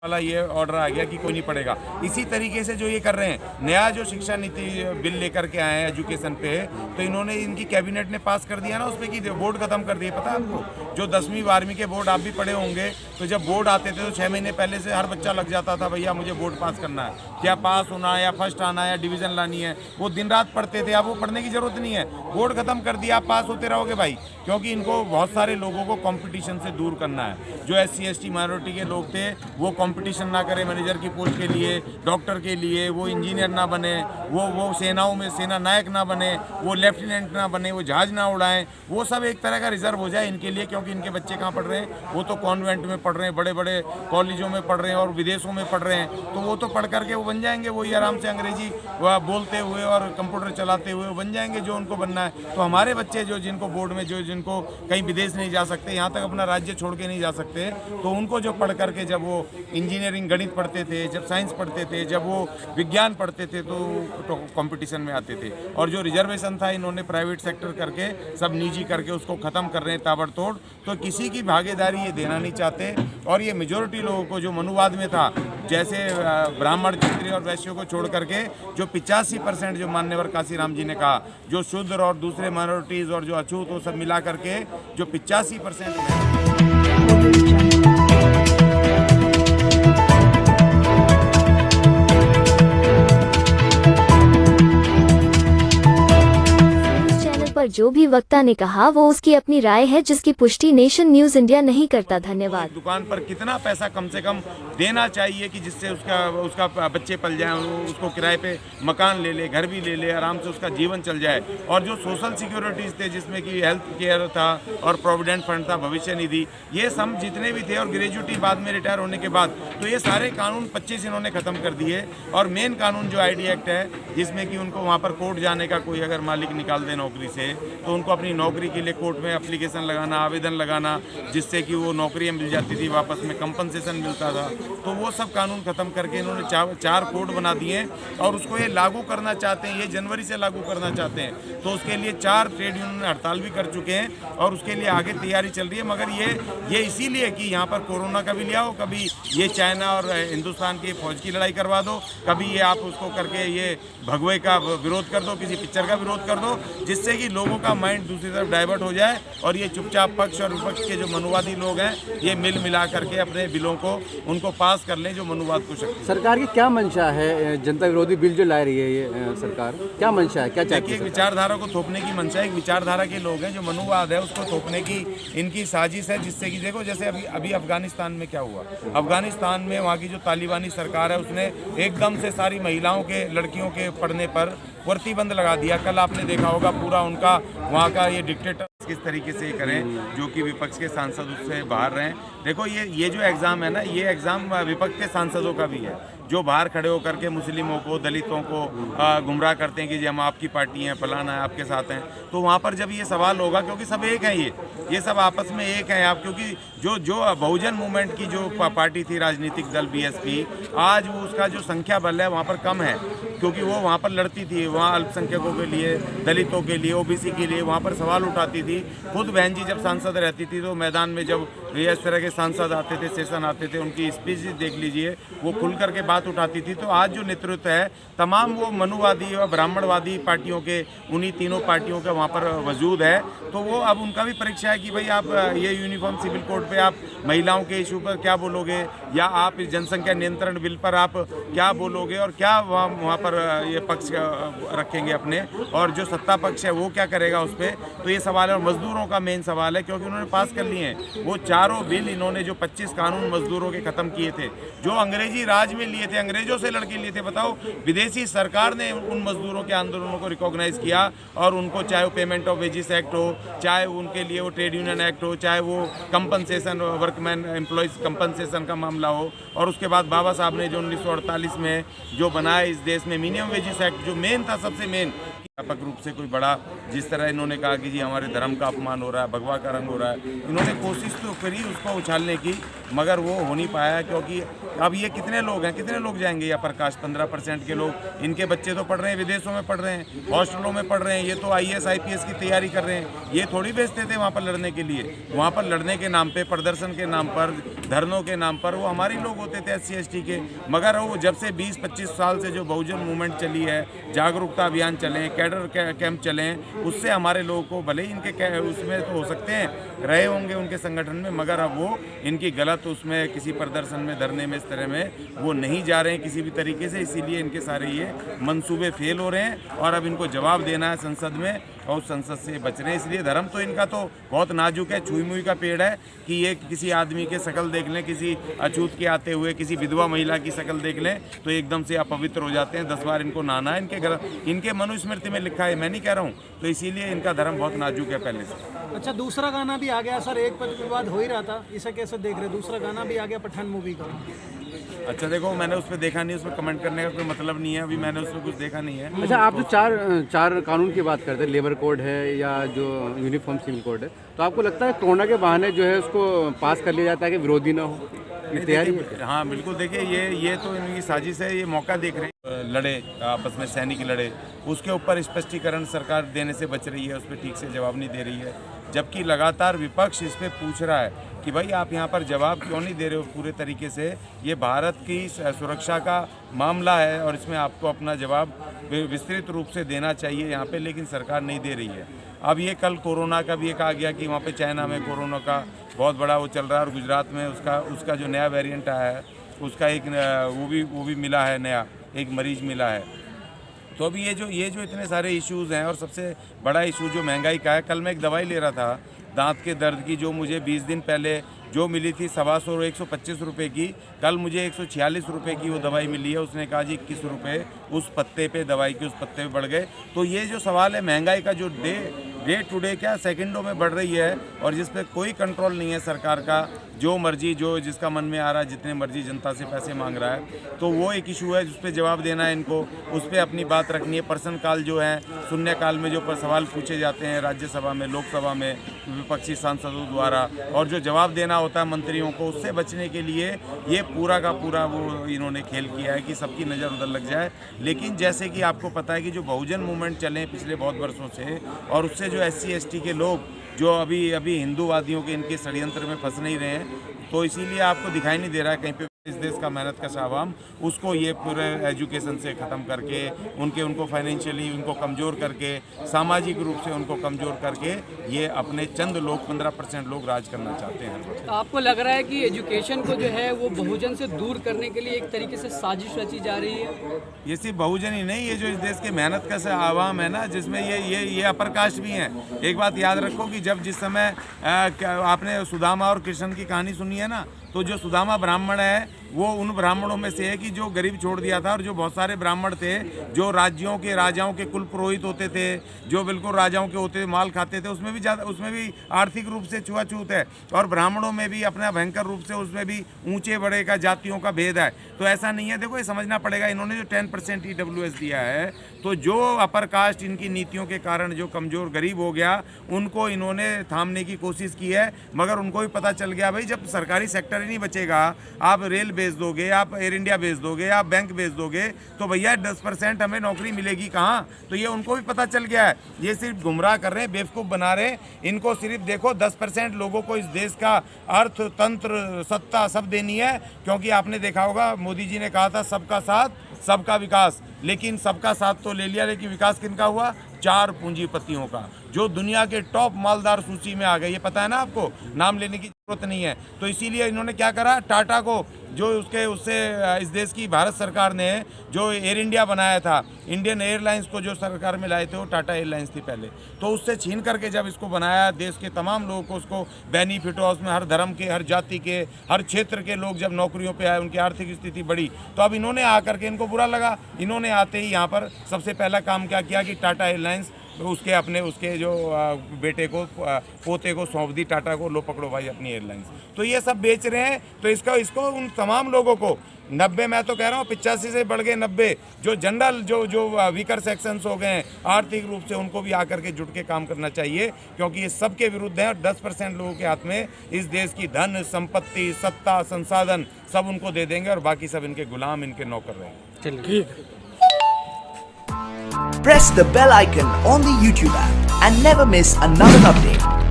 वाला ये ऑर्डर आ गया कि कोई नहीं पढ़ेगा। इसी तरीके से जो ये कर रहे हैं, नया जो शिक्षा नीति बिल लेकर के आए हैं एजुकेशन पे, तो इन्होंने इनकी कैबिनेट ने पास कर दिया ना उस पर कि बोर्ड खत्म कर दिए। पता है आपको, जो 10वीं 12वीं के बोर्ड आप भी पढ़े होंगे, तो जब बोर्ड आते थे तो 6 महीने पहले से हर बच्चा लग जाता था, भैया मुझे बोर्ड पास करना है, क्या पास होना है या फर्स्ट आना है या डिवीजन लानी है। वो दिन रात पढ़ते थे, अब वो पढ़ने की जरूरत नहीं है, बोर्ड खत्म कर दिया, आप पास होते रहोगे भाई। क्योंकि इनको बहुत सारे लोगों को कंपटीशन से दूर करना है। जो SC ST माइनॉरिटी के लोग थे वो कंपटीशन ना करें मैनेजर की पोस्ट के लिए, डॉक्टर के लिए, वो इंजीनियर ना बने, वो सेनाओं में सेना नायक ना बने, वो लेफ्टिनेंट ना बने, वो जहाज ना उड़ाएं, वो सब एक तरह का रिजर्व हो जाए इनके लिए। क्योंकि इनके बच्चे कहाँ पढ़ रहे हैं, वो तो कॉन्वेंट में पढ़ रहे हैं, बड़े बड़े कॉलेजों में पढ़ रहे हैं और विदेशों में पढ़ रहे हैं, तो वो तो पढ़ करके वो बन जाएंगे, वही आराम से अंग्रेजी बोलते हुए और कंप्यूटर चलाते हुए बन जाएंगे जो उनको बनना है। तो हमारे बच्चे जो जिनको बोर्ड में जिनको कहीं विदेश नहीं जा सकते, यहाँ तक अपना राज्य छोड़ के नहीं जा सकते, तो उनको जो पढ़ करके जब वो इंजीनियरिंग गणित पढ़ते थे, जब साइंस पढ़ते थे, जब वो विज्ञान पढ़ते थे, तो कंपटीशन में आते थे। और जो रिजर्वेशन था इन्होंने प्राइवेट सेक्टर करके सब निजी करके उसको ख़त्म कर रहे हैं ताबड़तोड़। तो किसी की भागीदारी ये देना नहीं चाहते। और ये मेजोरिटी लोगों को जो मनुवाद में था, जैसे ब्राह्मण क्षत्रिय और वैश्यों को छोड़ करके जो 85% जो मान्यवर काशीराम जी ने कहा, जो शूद्र और दूसरे माइनॉरिटीज़ और जो अछूत वो सब मिला करके जो 85% पर जो भी वक्ता ने कहा वो उसकी अपनी राय है, जिसकी पुष्टि नेशन न्यूज इंडिया नहीं करता। धन्यवाद। दुकान पर कितना पैसा कम से कम देना चाहिए कि जिससे उसका बच्चे पल जाएं, उसको किराए पे मकान ले ले, घर भी ले ले, आराम से उसका जीवन चल जाए। और जो सोशल सिक्योरिटीज़ थे जिसमें कि हेल्थ केयर था और प्रोविडेंट फंड था, भविष्य निधि, ये सब जितने भी थे, और ग्रेजुएटी बाद में रिटायर होने के बाद, तो ये सारे कानून 25 इन्होंने ख़त्म कर दिए। और मेन कानून जो ID एक्ट है, जिसमें कि उनको वहाँ पर कोर्ट जाने का कोई अगर मालिक निकाल दे नौकरी से, तो उनको अपनी नौकरी के लिए कोर्ट में एप्लीकेशन लगाना, आवेदन लगाना, जिससे कि वो नौकरियां मिल जाती थी, वापस में कंपनसेशन मिलता था। तो वो सब कानून ख़त्म करके इन्होंने 4 कोड बना दिए और उसको ये लागू करना चाहते हैं। ये जनवरी से लागू करना चाहते हैं। तो उसके लिए 4 ट्रेड यूनियन हड़ताल भी कर चुके हैं और उसके लिए आगे तैयारी चल रही है। मगर ये इसीलिए कि यहाँ पर कोरोना का भी लिया हो, कभी ये चाइना और हिंदुस्तान की फौज की लड़ाई करवा दो, कभी ये आप उसको करके ये भगवे का विरोध कर दो, किसी पिक्चर का विरोध कर दो, जिससे कि लोगों का माइंड दूसरी तरफ डाइवर्ट हो जाए और ये चुपचाप पक्ष और विपक्ष के जो मनुवादी लोग हैं ये मिला करके अपने बिलों को उनको पास कर लें जो मनुवाद को शक्ति। सरकार की क्या मंशा है? जनता विरोधी बिल जो ला रही है ये सरकार, क्या मंशा है, क्या चाहती है? एक विचारधारा को थोपने की मंशा, एक विचारधारा के लोग हैं, जो मनुवाद है उसको थोपने की इनकी साजिश है। जिससे कि देखो, जैसे अभी अफगानिस्तान में क्या हुआ, अफगानिस्तान में वहाँ की जो तालिबानी सरकार है उसने एकदम से सारी महिलाओं के, लड़कियों के पढ़ने पर प्रतिबंध लगा दिया। कल आपने देखा होगा पूरा उनका वहाँ का ये डिक्टेटर किस तरीके से करें, जो कि विपक्ष के सांसद उससे बाहर रहें। देखो ये जो एग्ज़ाम है ना, ये एग्ज़ाम विपक्ष के सांसदों का भी है, जो बाहर खड़े होकर के मुस्लिमों को, दलितों को गुमराह करते हैं कि जी हम आपकी पार्टी हैं, फलाना है, आपके साथ हैं। तो वहाँ पर जब ये सवाल होगा, क्योंकि सब एक हैं, ये सब आपस में एक हैं आप, क्योंकि जो बहुजन मूवमेंट की जो पार्टी थी, राजनीतिक दल BSP, आज वो उसका जो संख्या बल है वहाँ पर कम है, क्योंकि वो वहाँ पर लड़ती थी, वहाँ अल्पसंख्यकों के लिए, दलितों के लिए, OBC के लिए वहाँ पर सवाल उठाती थी। खुद बहन जी जब सांसद रहती थी तो मैदान में जब इस तरह के सांसद आते थे, सेशन आते थे, उनकी स्पीच देख लीजिए, वो खुल करके बात उठाती थी। तो आज जो नेतृत्व है तमाम वो मनुवादी और ब्राह्मणवादी पार्टियों के, उन्हीं तीनों पार्टियों का वहाँ पर वजूद है। तो वो अब उनका भी परीक्षा है कि भाई आप ये यूनिफॉर्म सिविल कोड पे आप महिलाओं के इशू पर क्या बोलोगे, या आप इस जनसंख्या नियंत्रण बिल पर आप क्या बोलोगे, और क्या वहाँ पर ये पक्ष रखेंगे अपने, और जो सत्ता पक्ष है वो क्या करेगा उस पर। तो ये सवाल है, और मजदूरों का मेन सवाल है, क्योंकि उन्होंने पास कर लिए हैं वो चारों बिल। इन्होंने जो 25 कानून मजदूरों के ख़त्म किए थे, जो अंग्रेजी राज में लिए थे, अंग्रेजों से लड़के लिए थे। बताओ, विदेशी सरकार ने उन मजदूरों के आंदोलनों को रिकॉग्नाइज किया और उनको, चाहे वो पेमेंट ऑफ वेजेस एक्ट हो, चाहे उनके लिए वो ट्रेड यूनियन एक्ट हो, चाहे वो कंपनसेशन, वर्कमैन एम्प्लॉयज़ कंपनसेशन का मामला हो। और उसके बाद बाबा साहब ने जो 1948 में जो बनाया इस देश में मिनिमम वेजेस एक्ट, जो मेन था, सबसे मेन व्यापक रूप से कोई बड़ा, जिस तरह इन्होंने कहा कि जी हमारे धर्म का अपमान हो रहा है, भगवा का रंग हो रहा है, इन्होंने कोशिश तो करी उसको उछालने की, मगर वो हो नहीं पाया। क्योंकि अब ये कितने लोग हैं, कितने लोग जाएंगे या प्रकाश, 15% के लोग, इनके बच्चे तो पढ़ रहे हैं, विदेशों में पढ़ रहे हैं, हॉस्टलों में पढ़ रहे हैं, ये तो IAS IPS की तैयारी कर रहे हैं। ये थोड़ी भेजते थे वहाँ पर लड़ने के लिए, वहाँ पर लड़ने के नाम पे, प्रदर्शन के नाम पर, धरनों के नाम पर वो हमारे लोग होते थे SC ST के। मगर वो जब से 20-25 साल से जो बहुजन मूवमेंट चली है, जागरूकता अभियान चले, कैडर कैंप चले, उससे हमारे लोगों को, भले ही इनके उसमें तो हो सकते हैं रहे होंगे उनके संगठन में, मगर अब वो इनकी गलत उसमें किसी प्रदर्शन में, धरने में, इस तरह में वो नहीं जा रहे हैं किसी भी तरीके से। इसीलिए इनके सारे ये मंसूबे फेल हो रहे हैं और अब इनको जवाब देना है संसद में, और उस संसद से बच रहे हैं। इसलिए धर्म तो इनका तो बहुत नाजुक है, छुई मुई का पेड़ है कि ये किसी आदमी के शक्ल देख लें, किसी अछूत के आते हुए किसी विधवा महिला की शक्ल देख लें तो एकदम से अपवित्र हो जाते हैं। 10 बार इनको नहाना है, इनके मनुस्मृति में लिखा है, मैं नहीं कह रहा हूँ। तो इसीलिए इनका धर्म बहुत नाजुक है पहले से। अच्छा, दूसरा गाना भी आ गया सर, एक पर विवाद हो ही रहा था, इसे कैसे देख रहे? दूसरा गाना भी आ गया पठान मूवी का। अच्छा देखो, मैंने उस पर देखा नहीं, उस पर कमेंट करने का कोई मतलब नहीं है, अभी मैंने उसमें कुछ देखा नहीं है। अच्छा, आप जो चार कानून की बात करते हैं, लेबर कोड है या जो यूनिफॉर्म सिविल कोड है, तो आपको लगता है कोरोना के बहाने जो है उसको पास कर लिया जाता है कि विरोधी ना हो? ये तैयारी है? हाँ बिल्कुल, देखिए ये तो इनकी साजिश है, ये मौका देख रहे हैं, लड़े आपस में, सैनिक लड़े, उसके ऊपर स्पष्टीकरण सरकार देने से बच रही है, उस पर ठीक से जवाब नहीं दे रही है। जबकि लगातार विपक्ष इस पर पूछ रहा है कि भाई आप यहाँ पर जवाब क्यों नहीं दे रहे हो पूरे तरीके से, ये भारत की सुरक्षा का मामला है और इसमें आपको अपना जवाब विस्तृत रूप से देना चाहिए यहाँ पे, लेकिन सरकार नहीं दे रही है। अब ये कल कोरोना का भी एक आ गया कि वहाँ पे चाइना में कोरोना का बहुत बड़ा वो चल रहा है, और गुजरात में उसका जो नया वेरिएंट आया है उसका एक वो भी मिला है, नया एक मरीज मिला है। तो अभी ये जो इतने सारे इश्यूज़ हैं, और सबसे बड़ा इशू जो महंगाई का है। कल मैं एक दवाई ले रहा था दांत के दर्द की, जो मुझे 20 दिन पहले जो मिली थी 125 और 125 रुपये की, कल मुझे 146 रुपये की वो दवाई मिली है। उसने कहा जी 21 रुपये उस पत्ते पे, दवाई के उस पत्ते पे बढ़ गए। तो ये जो सवाल है महंगाई का, जो डे टू डे क्या सेकंडों में बढ़ रही है, और जिस पे कोई कंट्रोल नहीं है सरकार का, जो मर्जी जो जिसका मन में आ रहा है, जितने मर्जी जनता से पैसे मांग रहा है, तो वो एक इशू है जिस पे जवाब देना है इनको, उस पर अपनी बात रखनी है। प्रश्नकाल जो है, शून्यकाल में जो सवाल पूछे जाते हैं राज्यसभा में, लोकसभा में विपक्षी सांसदों द्वारा, और जो जवाब देना होता है मंत्रियों को, उससे बचने के लिए ये पूरा का पूरा वो इन्होंने खेल किया है कि सबकी नज़र उधर लग जाए। लेकिन जैसे कि आपको पता है कि जो बहुजन मूवमेंट चले पिछले बहुत वर्षों से, और उससे जो SC ST के लोग जो अभी हिंदूवादियों के इनके षड्यंत्र में फंस नहीं रहे हैं, तो इसीलिए आपको दिखाई नहीं दे रहा है कहीं पे इस देश का मेहनत कश आवाम उसको ये पूरे एजुकेशन से ख़त्म करके, उनको फाइनेंशियली उनको कमज़ोर करके, सामाजिक रूप से उनको कमज़ोर करके, ये अपने चंद लोग 15% लोग राज करना चाहते हैं। तो आपको लग रहा है कि एजुकेशन को जो है वो बहुजन से दूर करने के लिए एक तरीके से साजिश रची जा रही है? ये सिर्फ बहुजन ही नहीं, ये जो इस देश के मेहनत कश आवाम है ना, जिसमें ये अपर कास्ट भी हैं। एक बात याद रखो कि जिस समय आपने सुदामा और कृष्ण की कहानी सुनी है ना, तो जो सुदामा ब्राह्मण है वो उन ब्राह्मणों में से है कि जो गरीब छोड़ दिया था, और जो बहुत सारे ब्राह्मण थे जो राज्यों के राजाओं के कुल पुरोहित होते थे, जो बिल्कुल राजाओं के होते माल खाते थे, उसमें भी आर्थिक रूप से छुआछूत है, और ब्राह्मणों में भी अपना भयंकर रूप से उसमें भी ऊंचे बड़े का जातियों का भेद है। तो ऐसा नहीं है, देखो ये समझना पड़ेगा। इन्होंने जो 10% EWS दिया है, तो जो अपर कास्ट इनकी नीतियों के कारण जो कमज़ोर गरीब हो गया, उनको इन्होंने थामने की कोशिश की है, मगर उनको भी पता चल गया भाई जब सरकारी सेक्टर ही नहीं बचेगा, आप रेल बेच दोगे, आप एयर इंडिया बेच दोगे, आप बैंक बेच दोगे, तो भैया 10% हमें नौकरी मिलेगी कहाँ? तो ये उनको भी पता चल गया है। ये सिर्फ गुमराह कर रहे हैं, बेवकूफ़ बना रहे हैं इनको। सिर्फ देखो 10% लोगों को इस देश का अर्थ तंत्र सत्ता सब देनी है, क्योंकि आपने देखा होगा मोदी जी ने कहा था सबका साथ सबका विकास, लेकिन सबका साथ तो ले लिया, लेकिन विकास किनका हुआ? 4 पूंजीपतियों का, जो दुनिया के टॉप मालदार सूची में आ गए। ये पता है ना आपको, नाम लेने की जरूरत नहीं है। तो इसीलिए इन्होंने क्या करा, टाटा को जो उससे इस देश की भारत सरकार ने जो एयर इंडिया बनाया था, इंडियन एयरलाइंस को जो सरकार में लाए थे वो टाटा एयरलाइंस थी पहले, तो उससे छीन करके जब इसको बनाया, देश के तमाम लोगों को उसको बेनिफिट हुआ, उसमें हर धर्म के, हर जाति के, हर क्षेत्र के लोग जब नौकरियों पे आए, उनकी आर्थिक स्थिति बढ़ी। तो अब इन्होंने आकर के, इनको बुरा लगा, इन्होंने आते ही यहाँ पर सबसे पहला काम क्या किया कि टाटा एयरलाइंस उसके अपने उसके जो बेटे को पोते को सौंप दी टाटा को, लो पकड़ो भाई अपनी एयरलाइंस। तो ये सब बेच रहे हैं। तो इसको उन तमाम लोगों को 90, मैं तो कह रहा हूँ 85 से बढ़ गए 90, जो जनरल जो वीकर सेक्शंस हो गए हैं आर्थिक रूप से, उनको भी आकर के जुट के काम करना चाहिए, क्योंकि ये सबके विरुद्ध है। और 10% लोगों के हाथ में इस देश की धन संपत्ति, सत्ता, संसाधन सब उनको दे देंगे और बाकी सब इनके गुलाम, इनके नौकर रहेंगे। Press the bell icon on the YouTube app and never miss another update.